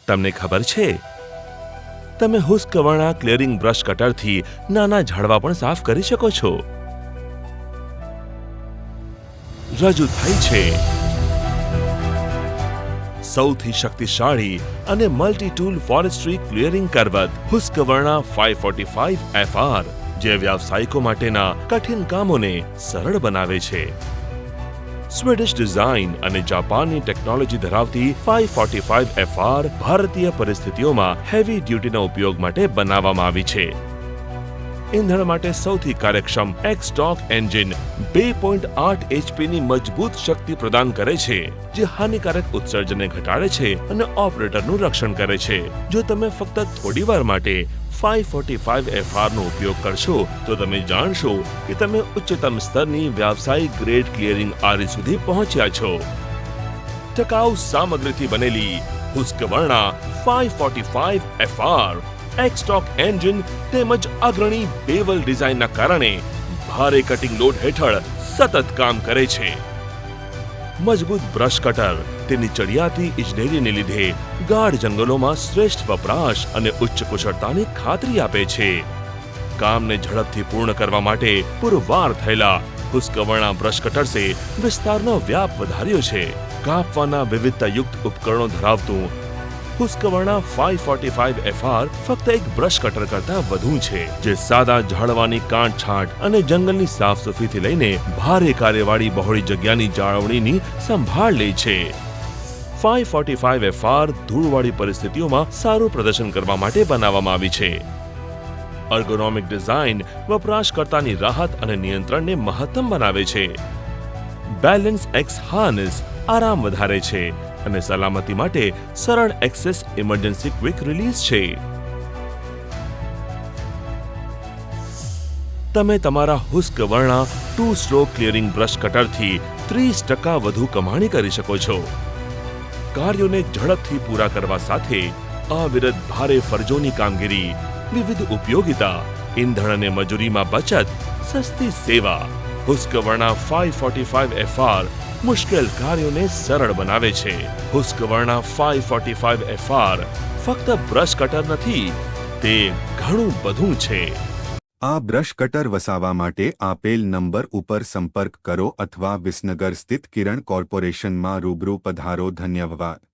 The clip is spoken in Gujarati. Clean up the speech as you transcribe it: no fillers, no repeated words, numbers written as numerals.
તમને ખબર છે, તમે હુસ્કવર્ણા ક્લિયરિંગ બ્રશ કટરથી નાના ઝાડવા પણ સાફ કરી શકો છો. રજૂ થાય છે સૌથી શક્તિશાળી અને મલ્ટી ટૂલ ફોરેસ્ટ્રી ક્લિયરિંગ કરવત હુસ્કવર્ણા 545 FR, જે વ્યાવસાયિકો માટેના કઠિન કામોને સરળ બનાવે છે. સ્વીડિશ ડિઝાઇન અને જાપાનની ટેકનોલોજી ધરાવતી 545 FR ભારતીય પરિસ્થિતિઓમાં હેવી ડ્યુટીના ઉપયોગ માટે બનાવવામાં આવી છે. ઇંધણ માટે સૌથી કાર્યક્ષમ એક્સટોક એન્જિન 2.8 HPની મજબૂત શક્તિ પ્રદાન કરે છે, જે હાનિકારક ઉત્સર્જનને ઘટાડે છે અને ઓપરેટરનું રક્ષણ કરે છે. જો તમે ફક્ત થોડીવાર માટે 545 FR નો ઉપયોગ કરશો તો તમે જાણશો કે તમે ઉચ્ચતમ સ્તરની વ્યાવસાયિક ગ્રેડ ક્લિયરિંગ આરી સુધી પહોંચ્યા છો. ટકાઉ સામગ્રીથી બનેલી હુસ્કવર્ણા 545 FR એક્સટોક એન્જિન તેમજ અગ્રણી બેવલ ડિઝાઇનના કારણે ભારે કટિંગ લોડ હેઠળ સતત કામ કરે છે. મજબૂત બ્રશ કટર તેની ચડિયાતી ઇજનેરીને લીધે ગાઢ જંગલોમાં શ્રેષ્ઠ વપરાશ અને ઉચ્ચ કુશળતાની ખાતરી આપે છે. કામને ઝડપથી પૂર્ણ કરવા માટે પુરવાર થયેલા હુસ્કવર્ણા બ્રશ કટર્સે વિસ્તારનો વ્યાપ વધાર્યો છે. કાપવાના વિવિધતાયુક્ત ઉપકરણો ધરાવતું હુસ્કવર્ણા 545 FR ફક્ત એક બ્રશ કટર કરતાં વધુ છે, જે સાદા ઝાડવાની કાંટછાંટ અને જંગલની સાફસફાઈથી લઈને ભારે કાર્યવાળી બહોળી જગ્યાની જાળવણીની સંભાળ લે છે. 545 FR ધૂળવાળી પરિસ્થિતિઓમાં સારું પ્રદર્શન કરવા માટે બનાવવામાં આવી છે. એર્ગોનોમિક ડિઝાઇન વપરાશકર્તાની રાહત અને નિયંત્રણને મહત્તમ બનાવે છે. બેલેન્સ એક્સ હાર્નેસ આરામ વધારે છે અને સલામતી માટે સરળ એક્સેસ ઇમરજન્સી ક્વિક રિલીઝ છે. તમે તમારા હુસ્કવર્ણા 2 સ્ટ્રોક ક્લિયરિંગ બ્રશ કટરથી 30% વધુ કમાણી કરી શકો છો. કાર્યોને ઝડપથી પૂરા કરવા સાથે અવિરત ભારે ફરજોની કામગીરી, વિવિધ ઉપયોગિતા, ઇંધણ અને મજૂરીમાં બચત, સસ્તી સેવા. હુસ્કવર્ણા 545 FR મુશ્કેલ કાર્યોને સરળ બનાવે છે. હુસ્કવર્ણા 545 FR ફક્ત બ્રશ કટર નથી, તે ઘણું બધું છે. આ બ્રશ કટર વસાવવા માટે આપેલ નંબર ઉપર સંપર્ક કરો અથવા વિસનગર સ્થિત કિરણ કોર્પોરેશનમાં રૂબરૂ પધારો. ધન્યવાદ.